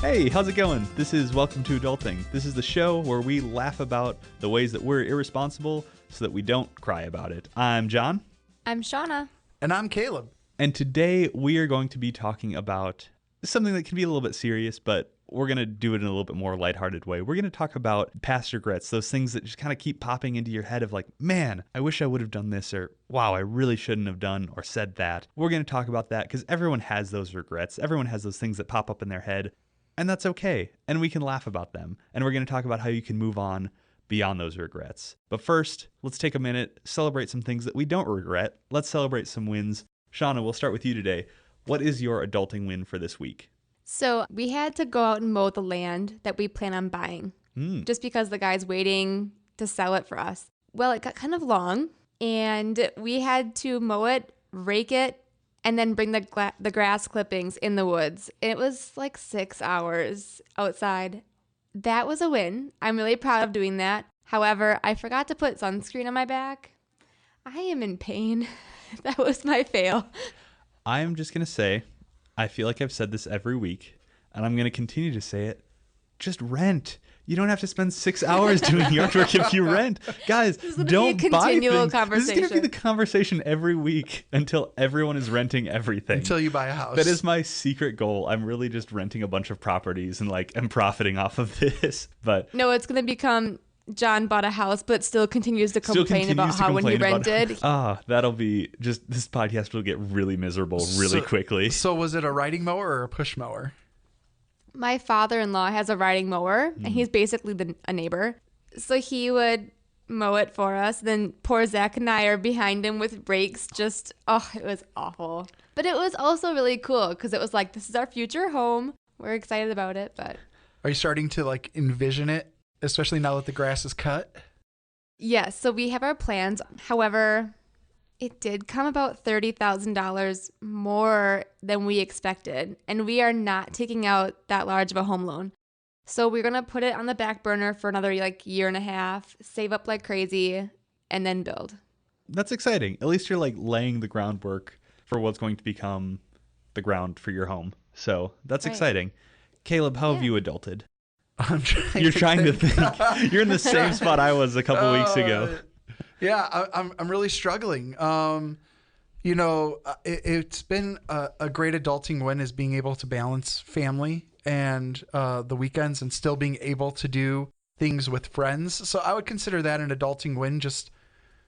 Hey, how's it going? This is Welcome to Adulting. This is the show where we laugh about the ways that we're irresponsible so that we don't cry about it. I'm John. I'm Shawna. And I'm Caleb. And today we are going to be talking about something that can be a little bit serious, but we're going to do it in a little bit more lighthearted way. We're going to talk about past regrets, those things that just kind of keep popping into your head of like, man, I wish I would have done this, or wow, I really shouldn't have done or said that. We're going to talk about that because everyone has those regrets. Everyone has those things that pop up in their head, and that's okay. And we can laugh about them. And we're going to talk about how you can move on beyond those regrets. But first, let's take a minute, celebrate some things that we don't regret. Let's celebrate some wins. Shawna, we'll start with you today. What is your adulting win for this week? So we had to go out and mow the land that we plan on buying just because the guy's waiting to sell it for us. Well, it got kind of long and we had to mow it, rake it, and then bring the grass clippings in the woods. It was like 6 hours outside. That was a win. I'm really proud of doing that. However, I forgot to put sunscreen on my back. I am in pain. That was my fail. I'm just going to say, I feel like I've said this every week, and I'm going to continue to say it. Just rent. You don't have to spend 6 hours doing yard work if you rent. Guys, don't buy things. This is going to be the conversation every week until everyone is renting everything. Until you buy a house. That is my secret goal. I'm really just renting a bunch of properties and I'm profiting off of this. But no, it's going to become John bought a house, but still continues to complain about how when he rented. That'll be just, this podcast will get really miserable really quickly. So was it a riding mower or a push mower? My father-in-law has a riding mower, and he's basically a neighbor. So he would mow it for us. Then poor Zach and I are behind him with rakes. It was awful. But it was also really cool because it was like, this is our future home. We're excited about it. But are you starting to envision it? Especially now that the grass is cut? Yes, so we have our plans. However, it did come about $30,000 more than we expected. And we are not taking out that large of a home loan. So we're going to put it on the back burner for another year and a half, save up like crazy, and then build. That's exciting. At least you're laying the groundwork for what's going to become the ground for your home. So that's exciting. Caleb, how have you adulted? You're trying to think. You're in the same spot I was a couple weeks ago. Yeah, I'm really struggling. It's been a great adulting win is being able to balance family and the weekends and still being able to do things with friends. So I would consider that an adulting win. Just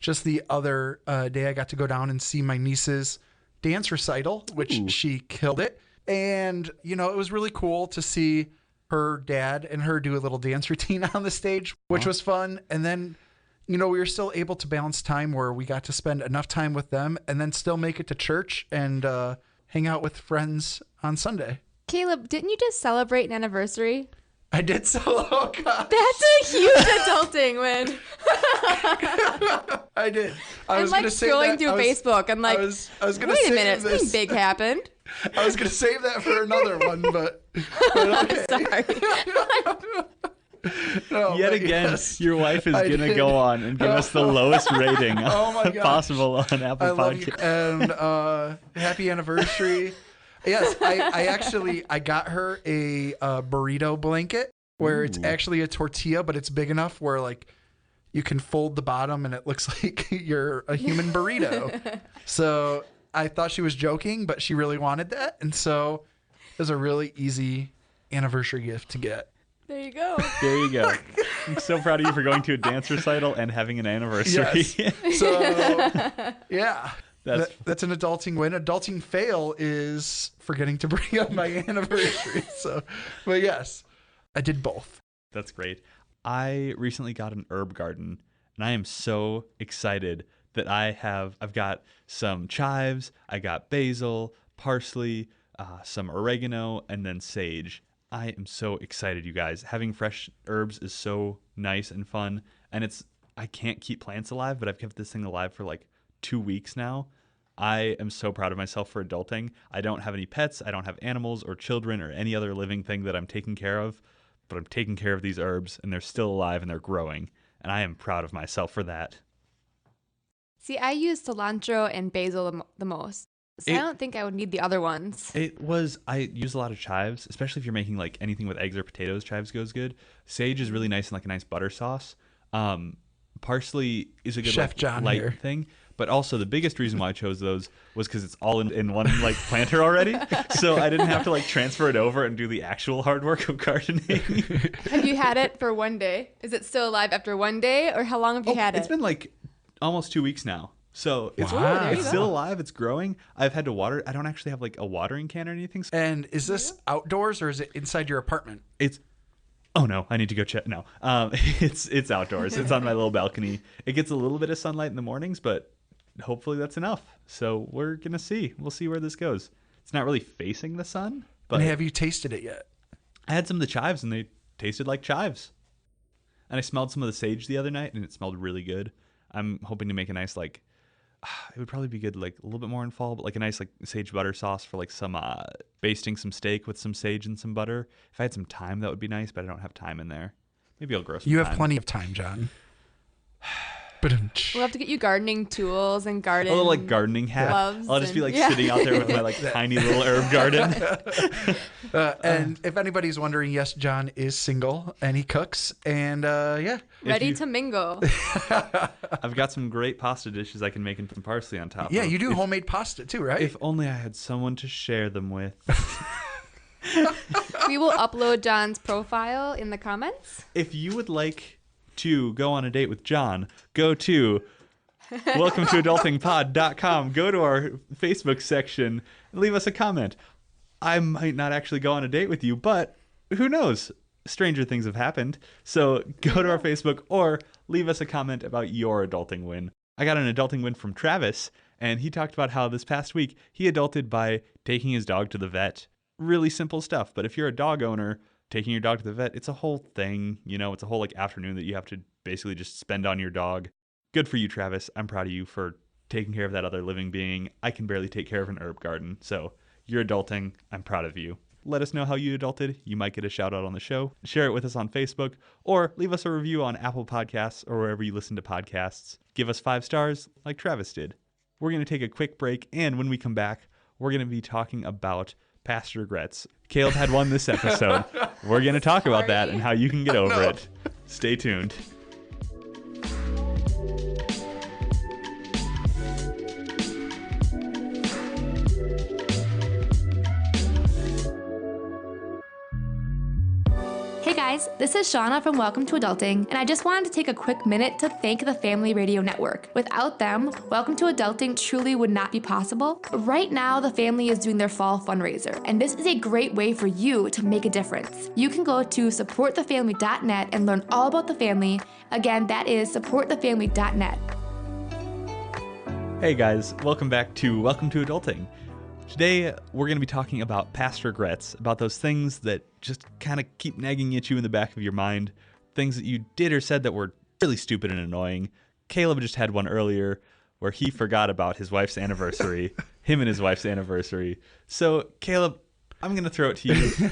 the other day I got to go down and see my niece's dance recital, which she killed it. And, it was really cool to see her dad and her do a little dance routine on the stage, which was fun. And then, we were still able to balance time where we got to spend enough time with them and then still make it to church and hang out with friends on Sunday. Caleb, didn't you just celebrate an anniversary? I did solo. That's a huge adulting win. I did. I'm scrolling through Facebook. I'm like, wait a minute, something big happened. I was going to save that for another one, but okay. Sorry. No, Yet again, yes, your wife is going to go on and give us the lowest rating possible on Apple Podcasts. And happy anniversary. Yes, I got her a burrito blanket where it's actually a tortilla, but it's big enough where you can fold the bottom and it looks like you're a human burrito. So I thought she was joking, but she really wanted that. And so it was a really easy anniversary gift to get. There you go. There you go. I'm so proud of you for going to a dance recital and having an anniversary. Yes. So, yeah. That's an adulting win. Adulting fail is forgetting to bring up my anniversary. But yes, I did both. That's great. I recently got an herb garden, and I am so excited that I've got some chives, I got basil, parsley, some oregano, and then sage. I am so excited, you guys. Having fresh herbs is so nice and fun, and I can't keep plants alive, but I've kept this thing alive for 2 weeks now. I am so proud of myself for adulting. I don't have any pets. I don't have animals or children or any other living thing that I'm taking care of, but I'm taking care of these herbs, and they're still alive and they're growing, and I am proud of myself for that. See, I use cilantro and basil the most. So I don't think I would need the other ones. I use a lot of chives, especially if you're making like anything with eggs or potatoes. Chives goes good. Sage is really nice in like a nice butter sauce. Parsley is a good Chef like, John light here. thing. But also the biggest reason why I chose those was because it's all in one like planter already. So I didn't have to like transfer it over and do the actual hard work of gardening. Have you had it for one day? Is it still alive after one day, or how long have you had it? It's been like almost 2 weeks now. So it's, Wow. There you it's go. still alive. It's growing. I've had to water it. I don't actually have like a watering can or anything. So And is this outdoors or is it inside your apartment? it's oh no, I need to go check. No, it's outdoors. It's on my little balcony. It gets a little bit of sunlight in the mornings, but hopefully that's enough. So we're gonna see. We'll see where this goes. It's not really facing the sun, but And have you tasted it yet? I had some of the chives and they tasted like chives. And I smelled some of the sage the other night and it smelled really good. I'm hoping to make a nice like it would probably be good like a little bit more in fall, but like a nice like sage butter sauce for like some basting some steak with some sage and some butter. If I had some thyme, that would be nice, but I don't have thyme in there. Maybe I'll grow some You have thyme. plenty of time, John. But We'll have to get you gardening tools and garden. A little like gardening hat. gloves I'll just be like and- sitting out there with my like tiny little herb garden. and if anybody's wondering, yes, John is single and he cooks. And yeah, ready you- to mingle. I've got some great pasta dishes I can make and some parsley on top. yeah, of. you do If, homemade pasta too, right? if only I had someone to share them with. We will upload John's profile in the comments. If you would like to go on a date with John, go to welcometoadultingpod.com. Go to our Facebook section and leave us a comment. I might not actually go on a date with you, but who knows? Stranger things have happened. So go to our Facebook or leave us a comment about your adulting win. I got an adulting win from Travis, and he talked about how this past week he adulted by taking his dog to the vet. Really simple stuff, but if you're a dog owner, taking your dog to the vet, it's a whole thing. You know, it's a whole like afternoon that you have to basically just spend on your dog. Good for you, Travis. I'm proud of you for taking care of that other living being. I can barely take care of an herb garden. So you're adulting. I'm proud of you. Let us know how you adulted. You might get a shout out on the show. Share it with us on Facebook or leave us a review on Apple Podcasts or wherever you listen to podcasts. Give us 5 stars like Travis did. We're going to take a quick break, and when we come back, we're going to be talking about past regrets. Caleb had one this episode. We're going to talk about that and how you can get over it. Stay tuned. Hey guys, this is Shawna from Welcome to Adulting, and I just wanted to take a quick minute to thank the Family Radio Network. Without them, Welcome to Adulting truly would not be possible. Right now, the family is doing their fall fundraiser, and this is a great way for you to make a difference. You can go to supportthefamily.net and learn all about the family. Again, that is supportthefamily.net. Hey guys, welcome back to Welcome to Adulting. Today, we're going to be talking about past regrets, about those things that just kind of keep nagging at you in the back of your mind, things that you did or said that were really stupid and annoying. Caleb just had one earlier where he forgot about his wife's anniversary, him and his wife's anniversary. So, Caleb, I'm going to throw it to you.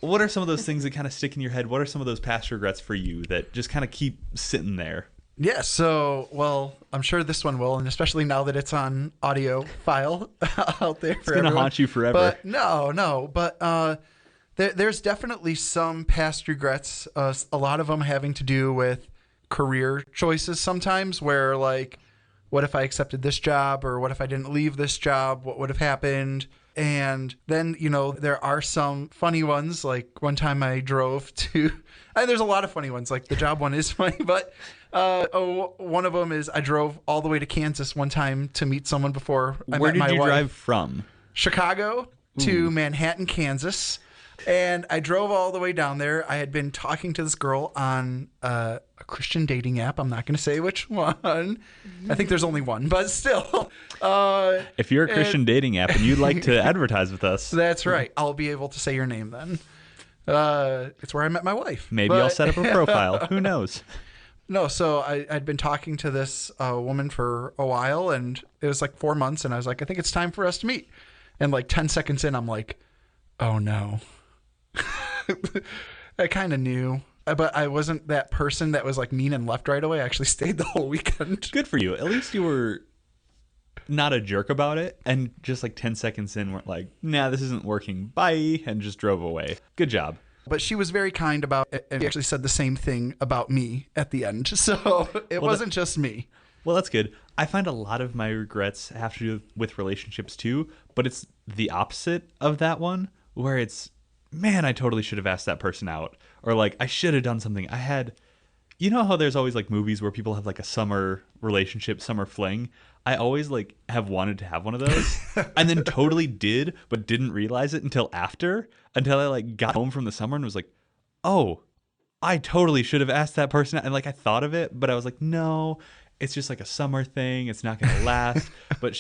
What are some of those things that kind of stick in your head? What are some of those past regrets for you that just kind of keep sitting there? Yeah, so, well, I'm sure this one will, and especially now that it's on audio file out there It's going to haunt you forever. But no, there's definitely some past regrets, a lot of them having to do with career choices sometimes, where like, what if I accepted this job, or what if I didn't leave this job? What would have happened? And then, you know, there are some funny ones, like one time I drove to, and there's a lot of funny ones, like the job one is funny, but one of them is I drove all the way to Kansas one time to meet someone before I Where met my did you wife. drive from? Chicago to Manhattan, Kansas. And I drove all the way down there. I had been talking to this girl on a Christian dating app. I'm not going to say which one. I think there's only one, but still. If you're a Christian dating app and you'd like to advertise with us, That's right. I'll be able to say your name then. It's where I met my wife. maybe I'll set up a profile. Who knows? No, so I'd been talking to this woman for a while, and it was like 4 months, and I was like, I think it's time for us to meet. And like 10 seconds in, I'm like, oh no. I kind of knew, but I wasn't that person that was like mean and left right away. I actually stayed the whole weekend. Good for you. At least you were not a jerk about it, and just like 10 seconds in, we're like, nah, this isn't working. Bye, and just drove away. Good job. But she was very kind about it, and she actually said the same thing about me at the end. So it wasn't just me. Well, that's good. I find a lot of my regrets have to do with relationships too, but it's the opposite of that one, where it's, man, I totally should have asked that person out. Or like, I should have done something. You know how there's always like movies where people have like a summer relationship, summer fling? I always like have wanted to have one of those and then totally did, but didn't realize it until I like got home from the summer and was like, oh, I totally should have asked that person out. And like, I thought of it, but I was like, no, it's just like a summer thing. It's not going to last. But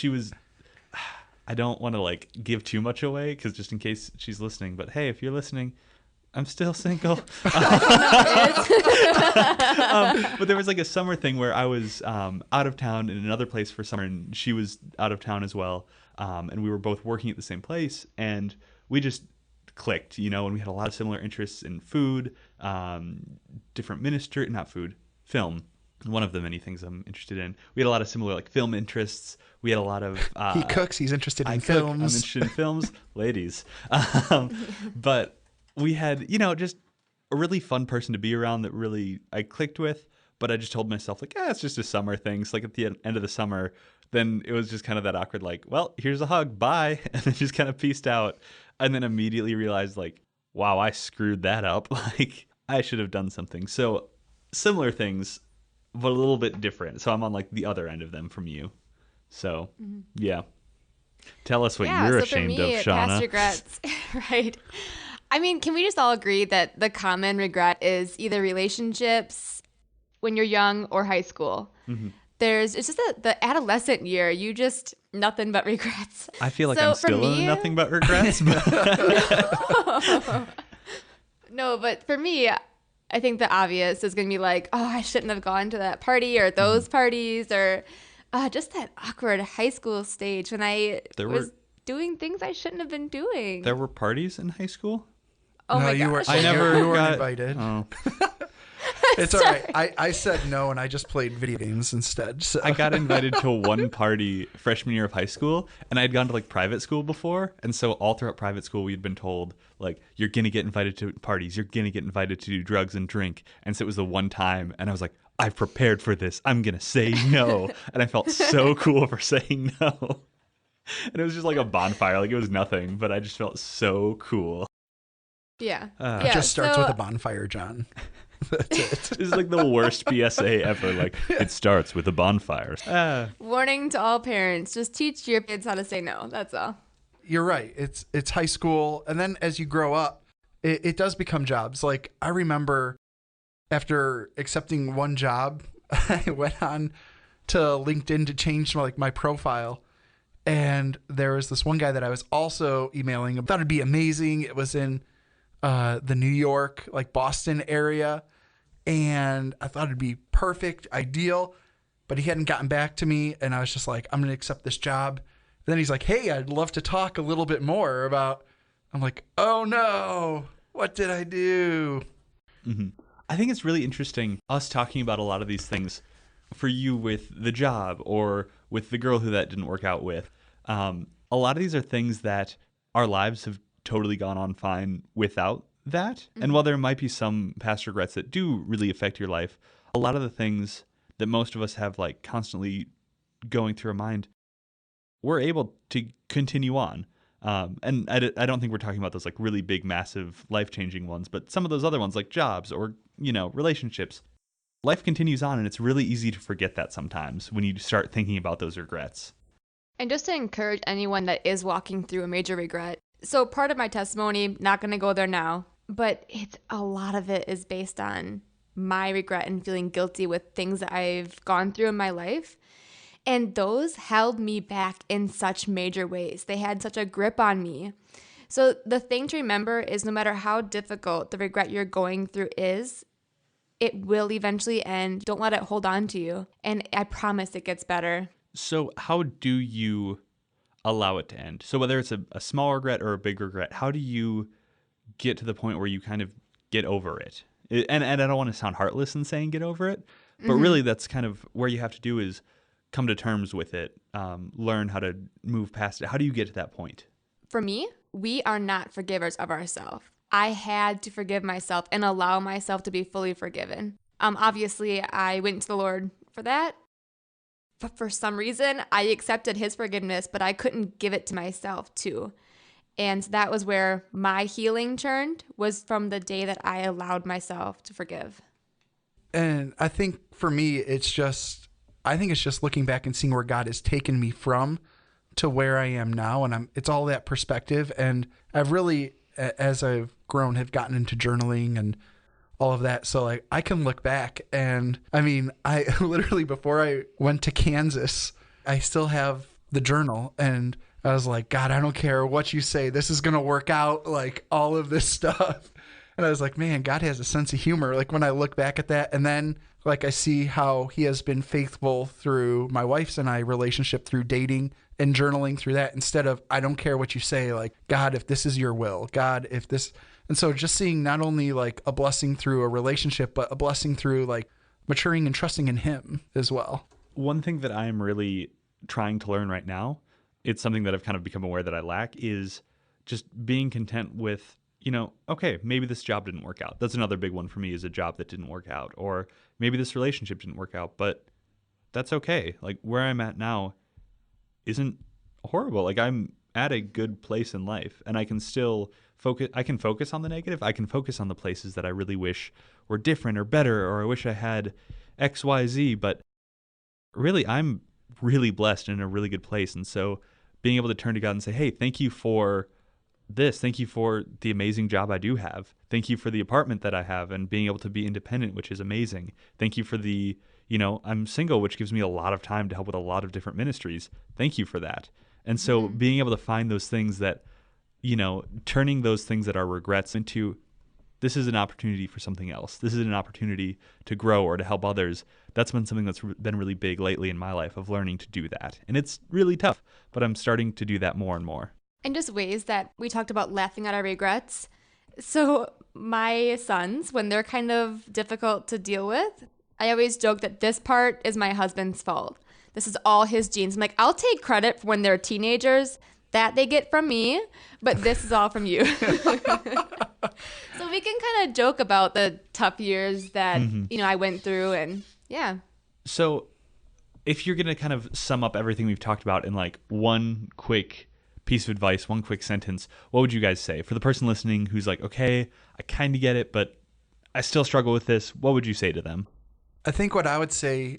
I don't want to like give too much away because just in case she's listening, but hey, if you're listening, I'm still single. But there was like a summer thing where I was out of town in another place for summer, and she was out of town as well. And we were both working at the same place, and we just clicked, and we had a lot of similar interests in food, film. One of the many things I'm interested in. We had a lot of similar like film interests. We had a lot of he cooks. He's interested in films. films. I'm interested in films, ladies. But we had, just a really fun person to be around that really I clicked with. But I just told myself like, it's just a summer thing. So like at the end of the summer, then it was just kind of that awkward like, well, here's a hug, bye, and then just kind of peaced out, and then immediately realized like, wow, I screwed that up. Like I should have done something. So similar things, but a little bit different. So I'm on like the other end of them from you. So yeah, tell us what you're ashamed of, Shawna. Past regrets, right? I mean, can we just all agree that the common regret is either relationships when you're young or high school? Mm-hmm. It's just the adolescent year. You just nothing but regrets. I feel like I'm still in nothing but regrets. No, but for me, I think the obvious is going to be like, oh, I shouldn't have gone to that party or those parties, or just that awkward high school stage when I was doing things I shouldn't have been doing. There were parties in high school? Oh my gosh. I never you weren't invited. Oh. It's all right. I said no, and I just played video games instead. So. I got invited to one party freshman year of high school, and I had gone to like private school before, and so all throughout private school we had been told like, you're gonna get invited to parties, you're gonna get invited to do drugs and drink, and so it was the one time, and I was like, I've prepared for this, I'm gonna say no, and I felt so cool for saying no, and it was just like a bonfire, like it was nothing, but I just felt so cool. Yeah. It just starts with a bonfire, John. That's it. This is like the worst PSA ever. Like, it starts with a bonfire. Warning to all parents: just teach your kids how to say no. That's all. You're right. It's high school, and then as you grow up, it does become jobs. Like I remember, after accepting one job, I went on to LinkedIn to change my profile, and there was this one guy that I was also emailing. I thought it'd be amazing. It was in the New York, Boston area. And I thought it'd be perfect, ideal, but he hadn't gotten back to me. And I was just like, I'm going to accept this job. And then he's like, hey, I'd love to talk a little bit more about, I'm like, oh no, what did I do? Mm-hmm. I think it's really interesting us talking about a lot of these things for you with the job or with the girl who that didn't work out with. A lot of these are things that our lives have totally gone on fine without that. Mm-hmm. And while there might be some past regrets that do really affect your life, a lot of the things that most of us have constantly going through our mind, we're able to continue on. And I don't think we're talking about those really big, massive, life-changing ones, but some of those other ones like jobs or, relationships. Life continues on, and it's really easy to forget that sometimes when you start thinking about those regrets. And just to encourage anyone that is walking through a major regret. So part of my testimony, not going to go there now, but a lot of it is based on my regret and feeling guilty with things that I've gone through in my life. And those held me back in such major ways. They had such a grip on me. So the thing to remember is no matter how difficult the regret you're going through is, it will eventually end. Don't let it hold on to you. And I promise it gets better. So how do you allow it to end? So whether it's a small regret or a big regret, how do you get to the point where you kind of get over it? And I don't want to sound heartless in saying get over it, but really that's kind of where you have to do is come to terms with it, learn how to move past it? How do you get to that point? For me, we are not forgivers of ourselves. I had to forgive myself and allow myself to be fully forgiven. Obviously, I went to the Lord for that. But for some reason, I accepted his forgiveness, but I couldn't give it to myself too. And that was where my healing turned, was from the day that I allowed myself to forgive. And I think for me, I think it's just looking back and seeing where God has taken me from to where I am now. And it's all that perspective. And I've really, as I've grown, have gotten into journaling and all of that. So like I can look back, and I mean, I literally, before I went to Kansas, I still have the journal, and I was like, God, I don't care what you say. This is going to work out, like all of this stuff. And I was like, man, God has a sense of humor. Like when I look back at that, and then like I see how he has been faithful through my wife's and I relationship, through dating and journaling through that, instead of, I don't care what you say, like, God, if this is your will, God, if this. And so just seeing not only like a blessing through a relationship, but a blessing through like maturing and trusting in him as well. One thing that I'm really trying to learn right now, it's something that I've kind of become aware that I lack, is just being content with, okay, maybe this job didn't work out. That's another big one for me, is a job that didn't work out. Or maybe this relationship didn't work out, but that's okay. Like where I'm at now isn't horrible. Like I'm at a good place in life, and I can still focus. I can focus on the negative. I can focus on the places that I really wish were different or better, or I wish I had X, Y, Z. But really, I'm really blessed and in a really good place. And so being able to turn to God and say, hey, thank you for this. Thank you for the amazing job I do have. Thank you for the apartment that I have and being able to be independent, which is amazing. Thank you for the, I'm single, which gives me a lot of time to help with a lot of different ministries. Thank you for that. And so being able to find those things that, turning those things that are regrets into, this is an opportunity for something else. This is an opportunity to grow or to help others. That's been something that's been really big lately in my life, of learning to do that. And it's really tough, but I'm starting to do that more and more. And just ways that we talked about laughing at our regrets. So my sons, when they're kind of difficult to deal with, I always joke that this part is my husband's fault. This is all his genes. I'm like, I'll take credit for when they're teenagers. That they get from me, but this is all from you. So we can kind of joke about the tough years that, I went through, and yeah. So if you're going to kind of sum up everything we've talked about in like one quick piece of advice, one quick sentence, what would you guys say? For the person listening who's like, okay, I kind of get it, but I still struggle with this, what would you say to them? I think what I would say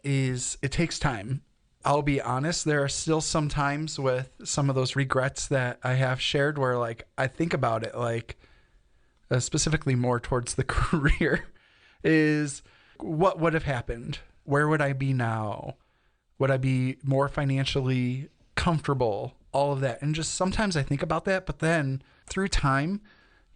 is it takes time. I'll be honest, there are still some times with some of those regrets that I have shared where like I think about it, like specifically more towards the career, is what would have happened? Where would I be now? Would I be more financially comfortable? All of that. And just sometimes I think about that, but then through time,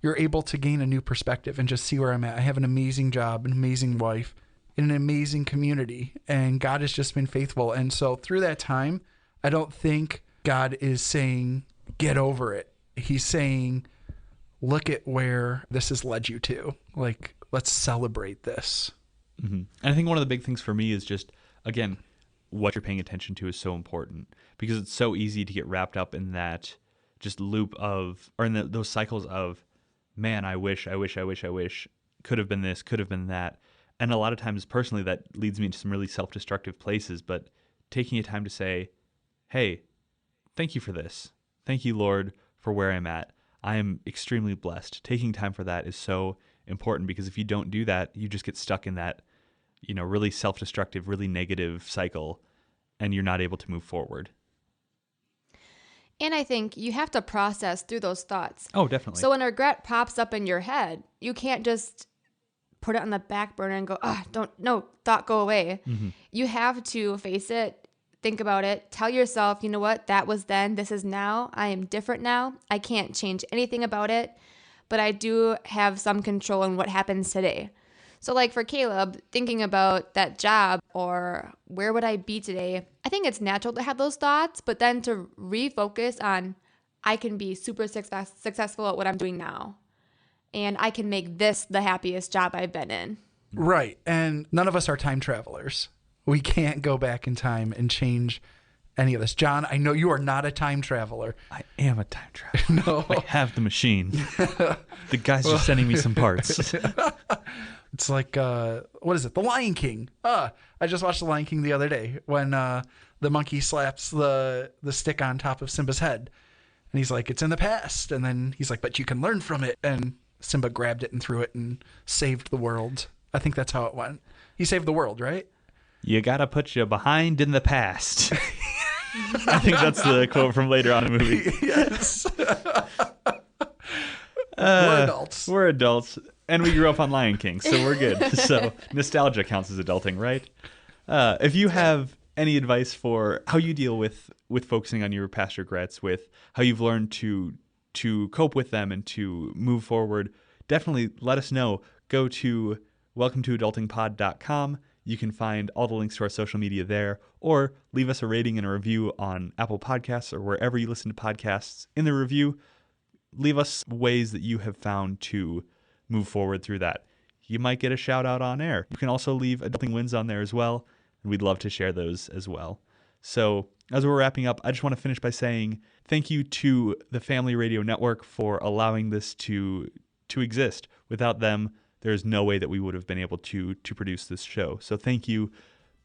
you're able to gain a new perspective and just see where I'm at. I have an amazing job, an amazing wife, in an amazing community, and God has just been faithful. And so through that time, I don't think God is saying, get over it. He's saying, look at where this has led you to. Like, let's celebrate this. And I think one of the big things for me is just, again, what you're paying attention to is so important, because it's so easy to get wrapped up in that just loop of, or in those cycles of, man, I wish, could have been this, could have been that. And a lot of times, personally, that leads me into some really self-destructive places. But taking a time to say, hey, thank you for this. Thank you, Lord, for where I'm at. I am extremely blessed. Taking time for that is so important, because if you don't do that, you just get stuck in that, really self-destructive, really negative cycle, and you're not able to move forward. And I think you have to process through those thoughts. Oh, definitely. So when a regret pops up in your head, you can't just put it on the back burner and go, thought, go away. You have to face it, think about it, tell yourself, you know what, that was then, this is now, I am different now. I can't change anything about it, but I do have some control in what happens today. So like for Caleb, thinking about that job or where would I be today, I think it's natural to have those thoughts, but then to refocus on, I can be super successful at what I'm doing now. And I can make this the happiest job I've been in. Right. And none of us are time travelers. We can't go back in time and change any of this. John, I know you are not a time traveler. I am a time traveler. No. I have the machine. The guy's just sending me some parts. It's like, what is it? The Lion King. I just watched The Lion King the other day when the monkey slaps the stick on top of Simba's head. And he's like, it's in the past. And then he's like, but you can learn from it. And Simba grabbed it and threw it and saved the world. I think that's how it went. He saved the world, right? You gotta put you behind in the past. I think that's the quote from later on in the movie. Yes. We're adults. We're adults. And we grew up on Lion King, so we're good. So nostalgia counts as adulting, right? If you have any advice for how you deal with focusing on your past regrets, with how you've learned to cope with them and to move forward, definitely let us know. Go to welcometoadultingpod.com. You can find all the links to our social media there, or leave us a rating and a review on Apple Podcasts or wherever you listen to podcasts. In the review, leave us ways that you have found to move forward through that. You might get a shout out on air. You can also leave adulting wins on there as well, and we'd love to share those as well. So as we're wrapping up, I just want to finish by saying thank you to the Family Radio Network for allowing this to exist. Without them, there's no way that we would have been able to produce this show. So thank you.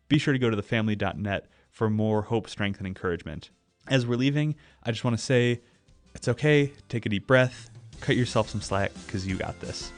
Be sure to go to thefamily.net for more hope, strength, and encouragement. As we're leaving, I just want to say it's okay. Take a deep breath. Cut yourself some slack because you got this.